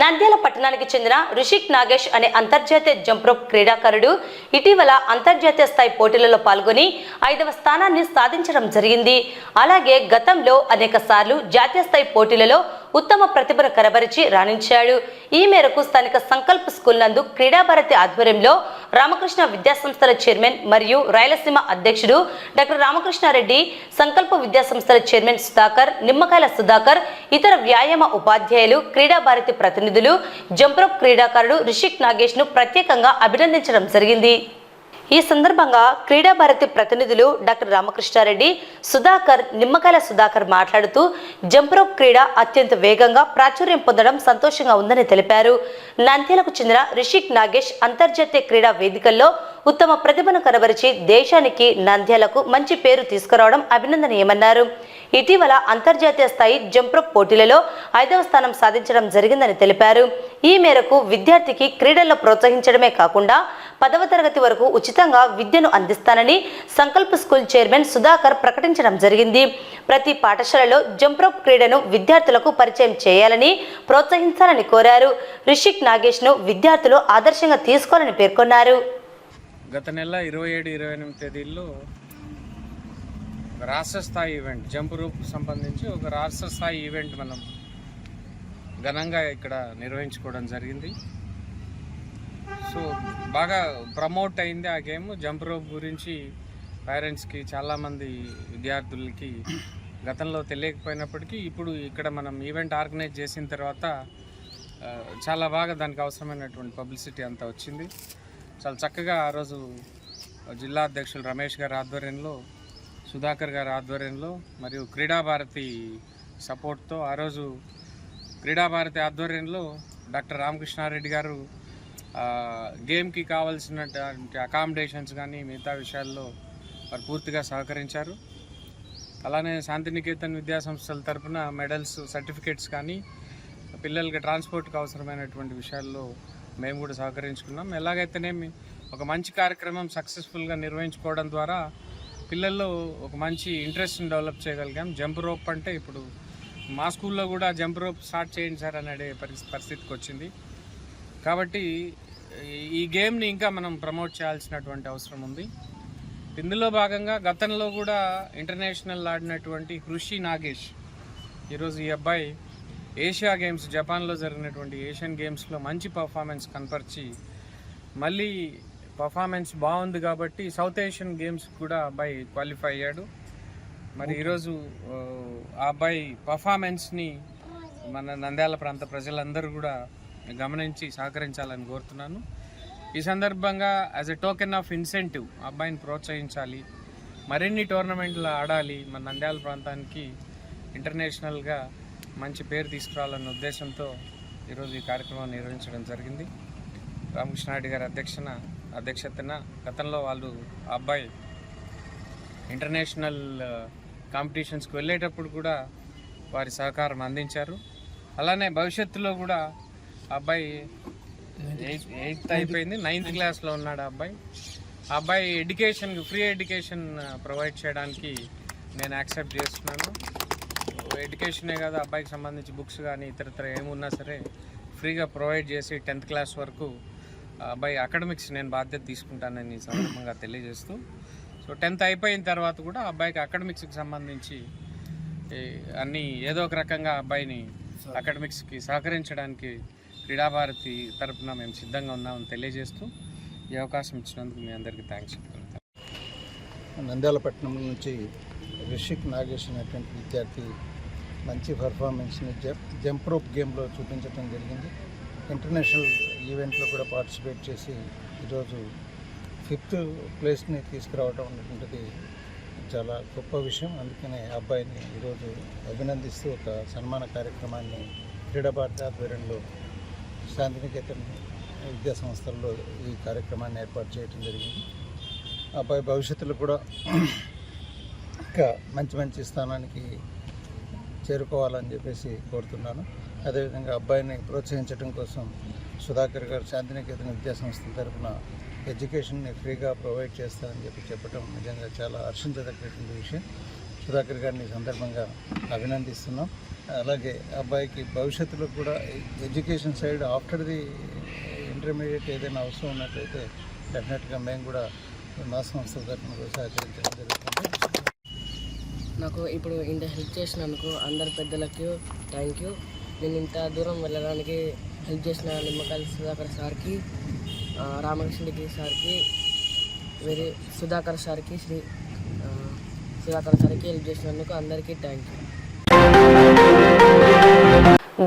Nandyal పట్టణానికి చెందిన రిషిక్ నాగేష్ అనే అంతర్జాతీయ jump rope క్రీడాకారుడు ఇటీవల అంతర్జాతీయ స్థాయి పోటీలలో పాల్గొని 5వ స్థానాన్ని సాధించడం జరిగింది. అలాగే గతంలో అనేక సార్లు జాతీయ స్థాయి పోటీలలో ఉత్తమ ప్రతిభను కనబరిచి రాణించాడు. ఈ మేరకు స్థానిక సంకల్ప్ స్కూల్ నందు క్రీడాభారతి ఆధ్వర్యంలో రామకృష్ణ విద్యాసంస్థల చైర్మన్ మరియు రాయలసీమ అధ్యక్షుడు డాక్టర్ రామకృష్ణారెడ్డి, సంకల్ప విద్యాసంస్థల చైర్మన్ సుధాకర్, నిమ్మకాయల సుధాకర్, ఇతర వ్యాయామ ఉపాధ్యాయులు, క్రీడాభారతి ప్రతినిధులు జంప్ రోప్ క్రీడాకారుడు రిషిక్ నాగేష్ ను ప్రత్యేకంగా అభినందించడం జరిగింది. ఈ సందర్భంగా క్రీడాభారతి ప్రతినిధులు డాక్టర్ రామకృష్ణారెడ్డి, సుధాకర్, నిమ్మకాయల సుధాకర్ మాట్లాడుతూ జంప్ రోప్ క్రీడ అత్యంత వేగంగా ప్రాచుర్యం పొందడం సంతోషంగా ఉందని తెలిపారు. నంద్యాలకు చెందిన రిషిక్ నాగేష్ అంతర్జాతీయ క్రీడా వేదికల్లో ఉత్తమ ప్రతిభను కనబరిచి దేశానికి, నంద్యాలకు మంచి పేరు తీసుకురావడం అభినందనీయమన్నారు. ఇటీవల అంతర్జాతీయ స్థాయి జంప్ రోప్ పోటీలలో 5వ స్థానం సాధించడం జరిగిందని తెలిపారు. ఈ మేరకు విద్యార్థికి క్రీడల్లో ప్రోత్సహించడమే కాకుండా 10వ తరగతి వరకు ఉచితంగా విద్యను అందిస్తానని సంకల్ప స్కూల్ చైర్మన్ సుధాకర్ ప్రకటించడం జరిగింది. ప్రతి పాఠశాలలో జంప్ రోప్ క్రీడను విద్యార్థులకు పరిచయం చేయాలని, ప్రోత్సహించాలని కోరారు. రిషిక్ నాగేష్ను విద్యార్థులు ఆదర్శంగా తీసుకోవాలని పేర్కొన్నారు. గత నెల 27-28 తేదీల్లో రాష్ట్ర స్థాయి ఈవెంట్ జంప్ రూప్ సంబంధించి ఒక రాష్ట్ర స్థాయి ఈవెంట్ మనం ఘనంగా ఇక్కడ నిర్వహించుకోవడం జరిగింది. సో బాగా ప్రమోట్ అయింది ఆ గేమ్. జంప్ రోప్ గురించి పేరెంట్స్కి, చాలామంది విద్యార్థులకి గతంలో తెలియకపోయినప్పటికీ ఇప్పుడు ఇక్కడ మనం ఈవెంట్ ఆర్గనైజ్ చేసిన తర్వాత చాలా బాగా దానికి అవసరమైనటువంటి పబ్లిసిటీ అంతా వచ్చింది. చాలా చక్కగా ఆ రోజు జిల్లా అధ్యక్షులు రమేష్ గారి ఆధ్వర్యంలో, సుధాకర్ గారి ఆధ్వర్యంలో మరియు క్రీడాభారతి సపోర్ట్తో ఆ రోజు క్రీడాభారతి ఆధ్వర్యంలో డాక్టర్ రామకృష్ణారెడ్డి గారు గేమ్కి కావాల్సినటువంటి అకామిడేషన్స్ కానీ మిగతా విషయాల్లో వారు పూర్తిగా సహకరించారు. అలానే శాంతినికేతన్ విద్యాసంస్థల తరఫున మెడల్స్, సర్టిఫికేట్స్ కానీ పిల్లలకి ట్రాన్స్పోర్ట్కి అవసరమైనటువంటి విషయాల్లో మేము కూడా సహకరించుకున్నాం. ఎలాగైతేనేమి ఒక మంచి కార్యక్రమం సక్సెస్ఫుల్గా నిర్వహించుకోవడం ద్వారా పిల్లల్లో ఒక మంచి ఇంట్రెస్ట్ని డెవలప్ చేయగలిగాం. జంప్ రోప్ అంటే ఇప్పుడు మా స్కూల్లో కూడా జంప్ రోప్ స్టార్ట్ చేయండి సార్ అనే పరిస్థితికి వచ్చింది. కాబట్టి ఈ గేమ్ని ఇంకా మనం ప్రమోట్ చేయాల్సినటువంటి అవసరం ఉంది. ఇందులో భాగంగా గతంలో కూడా ఇంటర్నేషనల్ ఆడినటువంటి కృషి నాగేష్, ఈరోజు ఈ అబ్బాయి ఏషియా గేమ్స్, జపాన్లో జరిగినటువంటి ఏషియన్ గేమ్స్లో మంచి పర్ఫార్మెన్స్ కనపరిచి మళ్ళీ పర్ఫార్మెన్స్ బాగుంది కాబట్టి సౌత్ ఏషియన్ గేమ్స్ కూడా అబ్బాయి క్వాలిఫై అయ్యాడు. మరి ఈరోజు ఆ అబ్బాయి పర్ఫార్మెన్స్ని మన నంద్యాల ప్రాంత ప్రజలందరూ కూడా గమనించి సహకరించాలని కోరుతున్నాను. ఈ సందర్భంగా as a token of incentive అబ్బాయిని ప్రోత్సహించాలి, మరిన్ని టోర్నమెంట్లు ఆడాలి, మన నంద్యాల ప్రాంతానికి ఇంటర్నేషనల్గా మంచి పేరు తీసుకురావాలన్న ఉద్దేశంతో ఈరోజు ఈ కార్యక్రమం నిర్వహించడం జరిగింది. రామకృష్ణారెడ్డి గారి అధ్యక్షతన గతంలో వాళ్ళు ఆ అబ్బాయి ఇంటర్నేషనల్ కాంపిటీషన్స్కి వెళ్ళేటప్పుడు కూడా వారి సహకారం అందించారు. అలానే భవిష్యత్తులో కూడా ఆ అబ్బాయి 8th అయిపోయింది, 9th క్లాస్లో ఉన్నాడు ఆ అబ్బాయి ఫ్రీ ఎడ్యుకేషన్ ప్రొవైడ్ చేయడానికి నేను యాక్సెప్ట్ చేస్తున్నాను. ఎడ్యుకేషనే కాదు, అబ్బాయికి సంబంధించి బుక్స్ కానీ ఇతరత్ర ఏమున్నా సరే ఫ్రీగా ప్రొవైడ్ చేసి 10th క్లాస్ వరకు అబ్బాయి అకాడమిక్స్ నేను బాధ్యత తీసుకుంటానని సందర్భంగా తెలియజేస్తూ, సో 10th అయిపోయిన తర్వాత కూడా అబ్బాయికి అకాడమిక్స్కి సంబంధించి అన్నీ ఏదో ఒక రకంగా అబ్బాయిని అకాడమిక్స్కి సహకరించడానికి క్రీడాభారతి తరఫున మేము సిద్ధంగా ఉన్నామని తెలియజేస్తూ ఈ అవకాశం ఇచ్చినందుకు మీ అందరికీ థ్యాంక్స్ చెప్తున్నాను. నంద్యాల పట్టణం నుంచి రిషిక్ నాగేష్ అనేటువంటి విద్యార్థి మంచి పర్ఫార్మెన్స్ని జంప్ రోప్ గేమ్లో చూపించడం జరిగింది. ఇంటర్నేషనల్ ఈవెంట్లో కూడా పార్టిసిపేట్ చేసి ఈరోజు 5th ప్లేస్ని తీసుకురావడం అనేటువంటిది చాలా గొప్ప విషయం. అందుకనే అబ్బాయిని ఈరోజు అభినందిస్తూ ఒక సన్మాన కార్యక్రమాన్ని క్రీడాభారతి ఆధ్వర్యంలో శాంతినికేతన్ విద్యా సంస్థల్లో ఈ కార్యక్రమాన్ని ఏర్పాటు చేయడం జరిగింది. అబ్బాయి భవిష్యత్తులో కూడా ఇంకా మంచి స్థానానికి చేరుకోవాలని చెప్పేసి కోరుతున్నాను. అదేవిధంగా అబ్బాయిని ప్రోత్సహించడం కోసం సుధాకర్ గారు శాంతినికేతన్ విద్యా సంస్థల తరఫున ఎడ్యుకేషన్ని ఫ్రీగా ప్రొవైడ్ చేస్తారని చెప్పడం నిజంగా చాలా హర్షించదగ్గటువంటి విషయం. సుధాకర్ గారిని సందర్భంగా అభినందిస్తున్నాం. అలాగే అబ్బాయికి భవిష్యత్తులో కూడా education side after the intermediate ఏదైనా అవసరం ఉన్నట్లయితే డెఫినెట్గా మేము కూడా మా సంస్థ తరఫున కూడా సహకరించడం జరుగుతుంది. నాకు ఇప్పుడు ఇంత హెల్ప్ చేసినందుకు అందరి పెద్దలకు థ్యాంక్ యూ. నేను ఇంత దూరం వెళ్ళడానికి హెల్ప్ చేసిన నిమ్మకాయల సుధాకర్ సార్కి, రామకృష్ణరెడ్డి సార్కి, సుధాకర్ సార్కి హెల్ప్ చేసినందుకు అందరికీ థ్యాంక్ యూ.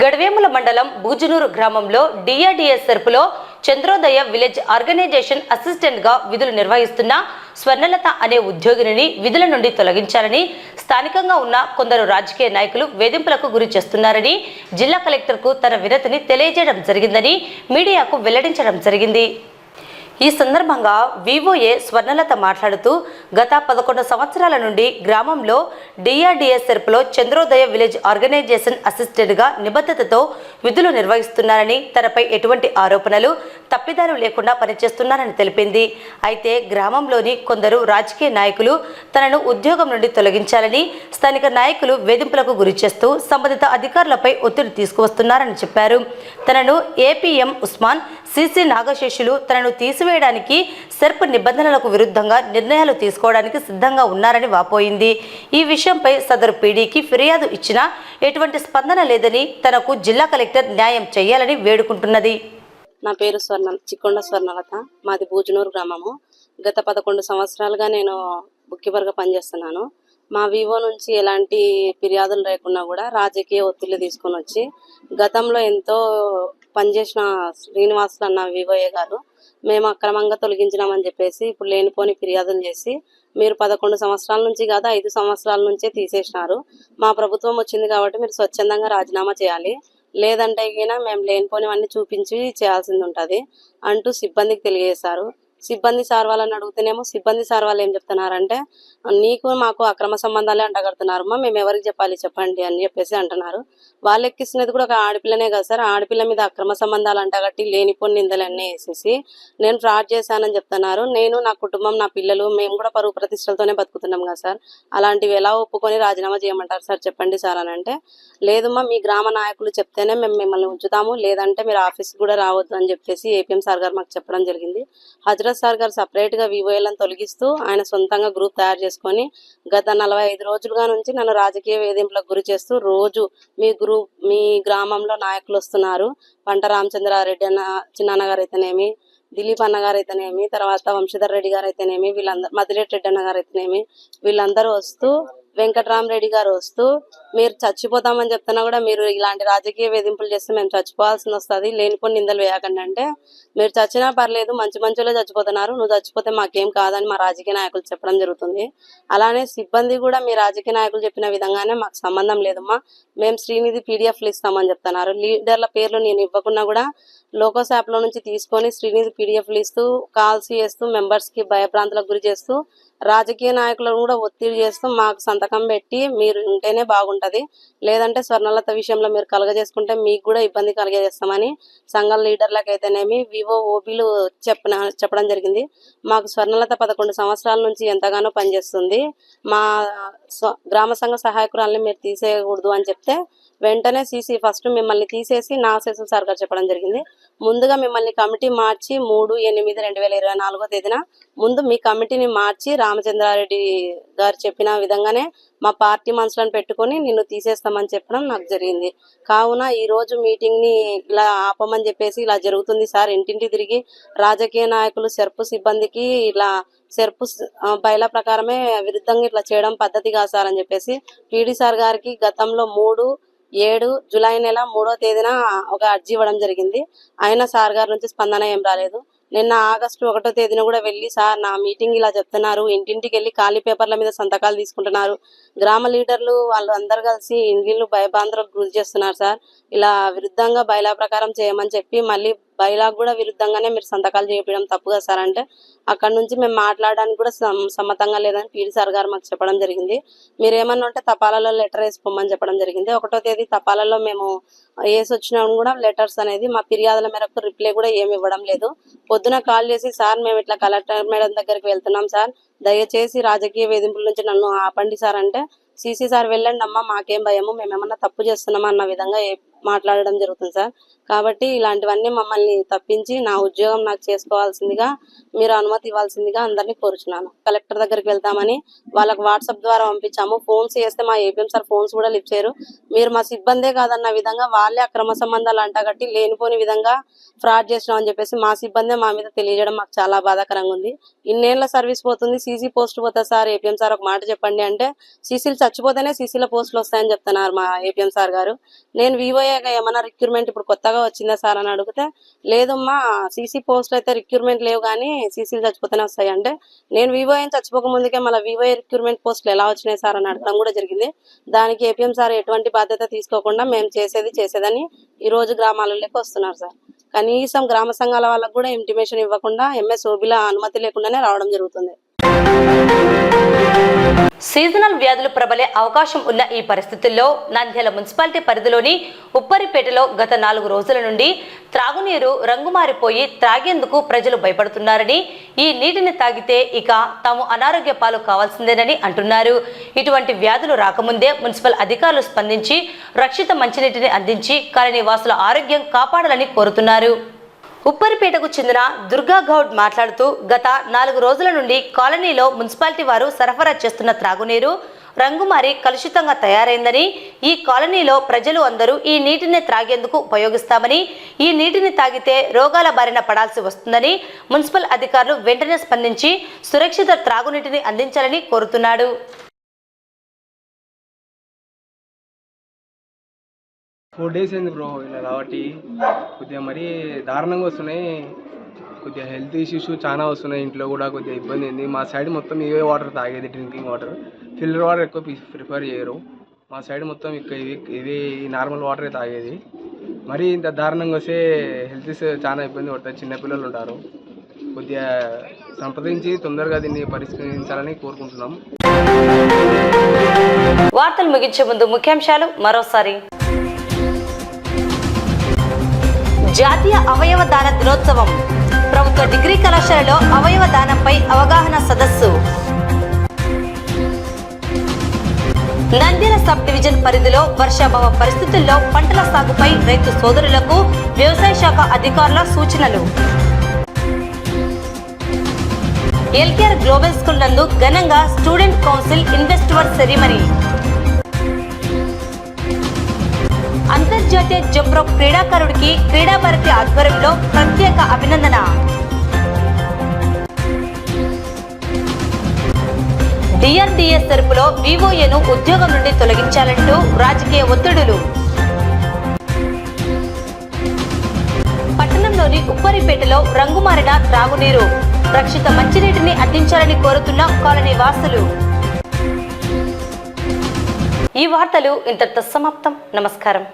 గడవేముల మండలం బూజునూరు గ్రామంలో డిఆర్డిఎస్ తరపులో చంద్రోదయ విలేజ్ ఆర్గనైజేషన్ అసిస్టెంట్గా విధులు నిర్వహిస్తున్న స్వర్ణలత అనే ఉద్యోగిని విధుల నుండి తొలగించాలని స్థానికంగా ఉన్న కొందరు రాజకీయ నాయకులు వేధింపులకు గురి చేస్తున్నారని జిల్లా కలెక్టర్కు తన వినతిని తెలియజేయడం జరిగిందని మీడియాకు వెల్లడించడం జరిగింది. ఈ సందర్భంగా వివోఏ స్వర్ణలత మాట్లాడుతూ గత 11 సంవత్సరాల నుండి గ్రామంలో డిఆర్డిఎస్ సెర్పులో చంద్రోదయ విలేజ్ ఆర్గనైజేషన్ అసిస్టెంట్గా నిబద్ధతతో విధులు నిర్వహిస్తున్నారని, తనపై ఎటువంటి ఆరోపణలు తప్పిదాలు లేకుండా పనిచేస్తున్నారని తెలిపింది. అయితే గ్రామంలోని కొందరు రాజకీయ నాయకులు తనను ఉద్యోగం నుండి తొలగించాలని, స్థానిక నాయకులు వేధింపులకు గురిచేస్తూ సంబంధిత అధికారులపై ఒత్తిడి తీసుకువస్తున్నారని చెప్పారు. తనను ఏపీఎం ఉస్మాన్, సిసి నాగశేషులు తనను తీసివేయడానికి సెర్ప్ నిబంధనలకు విరుద్ధంగా నిర్ణయాలు తీసుకోవడానికి సిద్ధంగా ఉన్నారని వాపోయింది. ఈ విషయంపై సదరు పీడీకి ఫిర్యాదు ఇచ్చినా ఎటువంటి స్పందన లేదని, తనకు జిల్లా కలెక్టర్ న్యాయం చేయాలని వేడుకుంటున్నది. నా పేరు చిక్కొండ స్వర్ణలత. మాది బూజనూరు గ్రామము. గత 11 సంవత్సరాలుగా నేను బుక్ కీపర్గా పనిచేస్తున్నాను. మా వివో నుంచి ఎలాంటి ఫిర్యాదులు లేకున్నా కూడా రాజకీయ ఒత్తిళ్లు తీసుకొని వచ్చి గతంలో ఎంతో పనిచేసిన శ్రీనివాసులు అన్న వివోఏ గారు మేము అక్రమంగా తొలగించినామని చెప్పేసి ఇప్పుడు లేనిపోని ఫిర్యాదులు చేసి మీరు 11 సంవత్సరాల నుంచి కాదు 5 సంవత్సరాల నుంచే తీసేసినారు. మా ప్రభుత్వం వచ్చింది కాబట్టి మీరు స్వచ్ఛందంగా రాజీనామా చేయాలి, లేదంటే మేము లేనిపోనివన్నీ చూపించి చేయాల్సింది ఉంటుంది అంటూ సిబ్బందికి తెలియజేశారు. సిబ్బంది సార్ వాళ్ళని అడుగుతూనేమో సిబ్బంది సార్ వాళ్ళు ఏం చెప్తున్నారంటే, నీకు మాకు అక్రమ సంబంధాలే అంటగడుతున్నారమ్మా, మేము ఎవరికి చెప్పాలి చెప్పండి అని చెప్పేసి అంటున్నారు. వాళ్ళు ఎక్కిస్తున్నది కూడా ఒక ఆడపిల్లనే కదా సార్, ఆడపిల్ల మీద అక్రమ సంబంధాలు అంటగట్టి లేనిపోని నిందలన్నీ వేసేసి నేను ఫ్రాడ్ చేశానని చెప్తున్నారు. నేను, నా కుటుంబం, నా పిల్లలు మేము కూడా పరువు ప్రతిష్టలతోనే బతుకుతున్నాం కదా సార్, అలాంటివి ఎలా ఒప్పుకొని రాజీనామా చేయమంటారు సార్ చెప్పండి సార్ అని అంటే, లేదమ్మా మీ గ్రామ నాయకులు చెప్తేనే మేము మిమ్మల్ని ఉంచుతాము, లేదంటే మీరు ఆఫీస్కి కూడా రావద్దు అని చెప్పేసి ఏపీఎం సార్ గారు మాకు చెప్పడం జరిగింది. హజరత్ సార్ గారు సపరేట్గా వివోఏలను తొలగిస్తూ ఆయన సొంతంగా గ్రూప్ తయారు చేసుకొని గత 45 రోజులుగా నుంచి నన్ను రాజకీయ వేధింపులకు గురి చేస్తూ రోజు మీ గ్రామంలో నాయకులు వస్తున్నారు, పంట రామచంద్రారెడ్డి అన్న చిన్నాన్న గారు అయితేనేమి, దిలీప్ అన్న గారు అయితేనేమి, తర్వాత వంశధర్ రెడ్డి గారు అయితేనేమి, వీళ్ళందరూ మదిరెడ్డి రెడ్డి అన్న గారు అయితేనేమి, వీళ్ళందరూ వస్తూ వెంకటరామరెడ్డి గారు వస్తూ మీరు చచ్చిపోతామని చెప్తున్నా కూడా మీరు ఇలాంటి రాజకీయ వేధింపులు చేస్తే మేము చచ్చిపోవాల్సి వస్తుంది, లేనిపోని నిందలు వేయకండి అంటే, మీరు చచ్చినా పర్లేదు మంచి మంచిలో చచ్చిపోతున్నారు, నువ్వు చచ్చిపోతే మాకేం కాదని మా రాజకీయ నాయకులు చెప్పడం జరుగుతుంది. అలానే సిబ్బంది కూడా మీ రాజకీయ నాయకులు చెప్పిన విధంగానే మాకు సంబంధం లేదమ్మా, మేము శ్రీనిధి పీడిఎఫ్లు ఇస్తామని చెప్తున్నారు. లీడర్ల పేర్లు నేను ఇవ్వకున్నా కూడా లోకోస్ యాప్లో నుంచి తీసుకొని శ్రీనిధి పీడిఎఫ్లు ఇస్తూ కాల్స్ చేస్తూ మెంబర్స్కి భయభ్రాంతులకు గురి చేస్తూ రాజకీయ నాయకులను కూడా ఒత్తిడి చేస్తూ మాకు సంతకం పెట్టి మీరు ఉంటేనే బాగుంటుంది, లేదంటే స్వర్ణలత విషయంలో మీరు కలగజేసుకుంటే మీకు కూడా ఇబ్బంది కలగజేస్తామని సంఘం లీడర్లకు అయితేనేమి వివో ఓబీలు చెప్పడం జరిగింది. మాకు స్వర్ణలత 11 సంవత్సరాల నుంచి ఎంతగానో పనిచేస్తుంది, మా గ్రామ సంఘ సహాయకురాలని మీరు తీసేయకూడదు అని చెప్తే వెంటనే ఫస్ట్ మిమ్మల్ని తీసేసి నా అసెసర్ సార్ గారు చెప్పడం జరిగింది. ముందుగా మిమ్మల్ని కమిటీ మార్చి 3/8/2024 తేదీన ముందు మీ కమిటీని మార్చి రామచంద్రారెడ్డి గారు చెప్పిన విధంగానే మా పార్టీ మనుషులను పెట్టుకొని నిన్ను తీసేస్తామని చెప్పడం నాకు జరిగింది. కావున ఈ రోజు మీటింగ్ ని ఇలా ఆపమని చెప్పేసి ఇలా జరుగుతుంది సార్, ఇంటింటి తిరిగి రాజకీయ నాయకులు సెర్పు సిబ్బందికి ఇలా సెర్పు బయల ప్రకారమే విరుద్ధంగా ఇట్లా చేయడం పద్ధతి కాదు సార్ అని చెప్పేసి పీడీ సార్ గారికి గతంలో 3/7 జూలై నెల 3వ తేదీన ఒక అర్జీ ఇవ్వడం జరిగింది. అయినా సార్ గారి నుంచి స్పందన ఏం రాలేదు. నిన్న ఆగస్టు 1వ తేదీన కూడా వెళ్ళి సార్ నా మీటింగ్ ఇలా చెప్తున్నారు, ఇంటింటికి వెళ్ళి ఖాళీ పేపర్ల మీద సంతకాలు తీసుకుంటున్నారు, గ్రామ లీడర్లు వాళ్ళు అందరు కలిసి ఇండ్లు భయభ్రాంతులకు గురి చేస్తున్నారు సార్, ఇలా విరుద్ధంగా బయలా ప్రకారం చేయమని చెప్పి మళ్ళీ బయలాకు కూడా విరుద్ధంగానే మీరు సంతకాలు చేయడం తప్పుగా సార్ అంటే అక్కడ నుంచి మేము మాట్లాడడానికి కూడా సమ్మతంగా లేదని పీడీ సార్ గారు మాకు చెప్పడం జరిగింది. మీరు ఏమన్నా ఉంటే తపాలలో లెటర్ వేసుకోమని చెప్పడం జరిగింది. 1వ తేదీ తపాలలో మేము వేసి వచ్చినా కూడా లెటర్స్ అనేది మా ఫిర్యాదుల మేరకు రిప్లై కూడా ఏమి ఇవ్వడం లేదు. పొద్దున కాల్ చేసి సార్ మేము ఇట్లా కలెక్టర్ మేడం దగ్గరికి వెళ్తున్నాం సార్, దయచేసి రాజకీయ వేధింపుల నుంచి నన్ను ఆపండి సార్ అంటే, సీసీ సార్ వెళ్ళండి అమ్మా మాకేం భయము, మేమేమన్నా తప్పు చేస్తున్నామా అన్న విధంగా మాట్లాడడం జరుగుతుంది సార్. కాబట్టి ఇలాంటివన్నీ మమ్మల్ని తప్పించి నా ఉద్యోగం నాకు చేసుకోవాల్సిందిగా మీరు అనుమతి ఇవ్వాల్సిందిగా అందరినీ కోరుచున్నాను. కలెక్టర్ దగ్గరికి వెళ్తామని వాళ్ళకి వాట్సాప్ ద్వారా పంపించాము. ఫోన్స్ చేస్తే మా ఏపీఎం సార్ ఫోన్స్ కూడా లిఫ్ట్ చేయరు. మీరు మా సిబ్బందే కాదన్న విధంగా వాళ్ళే అక్రమ సంబంధాలు అంటగట్టి లేనిపోని విధంగా ఫ్రాడ్ చేసినాం అని చెప్పేసి మా సిబ్బందే మా మీద తెలియజేయడం మాకు చాలా బాధాకరంగా ఉంది. ఇన్నేళ్ల సర్వీస్ పోతుంది, సీసీ పోస్ట్ పోతుంది సార్, ఏపీఎం సార్ ఒక మాట చెప్పండి అంటే సీసీలు చచ్చిపోతేనే సీసీల పోస్టులు వస్తాయని చెప్తున్నారు మా ఏపీఎం సార్ గారు. నేను వివోఏగా ఏమన్నా రిక్రూట్మెంట్ ఇప్పుడు కొత్తగా వచ్చిందా సార్ అని అడిగితే, లేదమ్మా సీసీ పోస్టులు అయితే రిక్రూట్మెంట్ లేవు కానీ సీసీలు చచ్చిపోతేనే వస్తాయి అంటే, నేను వివోఏ చచ్చిపోక ముందుకే మళ్ళీ వివోఏ రిక్రూట్మెంట్ పోస్టులు ఎలా వచ్చినాయి సార్ అని అడగడం కూడా జరిగింది. దానికి ఏపీఎం సార్ ఎటువంటి బాధ్యత తీసుకోకుండా మేము చేసేదని ఈ రోజు గ్రామాలలోకి వస్తున్నారు సార్. కనీసం గ్రామ సంఘాల వాళ్ళకు కూడా ఇంటిమేషన్ ఇవ్వకుండా ఎంఎస్ ఓబీల అనుమతి లేకుండానే రావడం జరుగుతుంది. సీజనల్ వ్యాధులు ప్రబలే అవకాశం ఉన్న ఈ పరిస్థితుల్లో నంద్యాల మున్సిపాలిటీ పరిధిలోని ఉప్పరిపేటలో గత 4 రోజుల నుండి త్రాగునీరు రంగుమారిపోయి త్రాగేందుకు ప్రజలు భయపడుతున్నారని, ఈ నీటిని తాగితే ఇక తాము అనారోగ్య పాలు కావాల్సిందేనని అంటున్నారు. ఇటువంటి వ్యాధులు రాకముందే మున్సిపల్ అధికారులు స్పందించి రక్షిత మంచినీటిని అందించి కాలనీ వాసుల ఆరోగ్యం కాపాడాలని కోరుతున్నారు. ఉప్పరిపేటకు చెందిన దుర్గా గౌడ్ మాట్లాడుతూ గత 4 రోజుల నుండి కాలనీలో మున్సిపాలిటీ వారు సరఫరా చేస్తున్న త్రాగునీరు రంగుమారి కలుషితంగా తయారైందని, ఈ కాలనీలో ప్రజలు అందరూ ఈ నీటిని త్రాగేందుకు ఉపయోగిస్తామని, ఈ నీటిని తాగితే రోగాల బారిన పడాల్సి వస్తుందని మున్సిపల్ అధికారులు వెంటనే స్పందించి సురక్షిత త్రాగునీటిని అందించాలని కోరుతున్నాడు. 4 days అయింది బ్రో ఇలా రావటి. కొద్దిగా మరీ దారుణంగా వస్తున్నాయి. కొద్దిగా హెల్త్ ఇష్యూస్ చాలా వస్తున్నాయి. ఇంట్లో కూడా కొద్దిగా ఇబ్బంది అయింది. మా సైడ్ మొత్తం ఇవే వాటర్ తాగేది, డ్రింకింగ్ వాటర్. ఫిల్టర్ వాటర్ ఎక్కువ ప్రిఫర్ చేయరు. మా సైడ్ మొత్తం ఇవి నార్మల్ వాటరే తాగేది. మరీ ఇంత దారుణంగా వస్తే హెల్త్ చాలా ఇబ్బంది పడుతుంది. చిన్నపిల్లలు ఉంటారు. కొద్దిగా సంప్రదించి తొందరగా దీన్ని పరిష్కరించాలని కోరుకుంటున్నాం. వార్తలు ముగించే ముందు ముఖ్యాంశాలు మరోసారి. జాతీయ అవయవ దాన దినోత్సవం, ప్రభుత్వ డిగ్రీ కళాశాలలో అవయవ దానంపై అవగాహన సదస్సు. నంద్యాల సబ్ డివిజన్ పరిధిలో వర్షాభావ పరిస్థితుల్లో పంటల సాగుపై రైతు సోదరులకు వ్యవసాయ శాఖ అధికారుల సూచనలు. ఎల్కేఆర్ గ్లోబల్ స్కూల్ నందు ఘనంగా స్టూడెంట్ కౌన్సిల్ ఇన్వెస్టర్ సెరిమనీ. అంతర్జాతీయ జంప్ రోప్ క్రీడాకారుడికి క్రీడా భారతి ఆధ్వర్యంలో ప్రత్యేక అభినందన. డిఆర్డీఎస్ తరపులో వివోఏను ఉద్యోగం నుండి తొలగించాలంటూ రాజకీయ ఒత్తిడులు. పట్టణంలోని ఉప్పరిపేటలో రంగుమారిన త్రాగునీరు, రక్షిత మంచినీటిని అందించాలని కోరుతున్న కాలనీ వాసులు. ఈ వార్తలు ఇంతటితో సమాప్తం. నమస్కారం.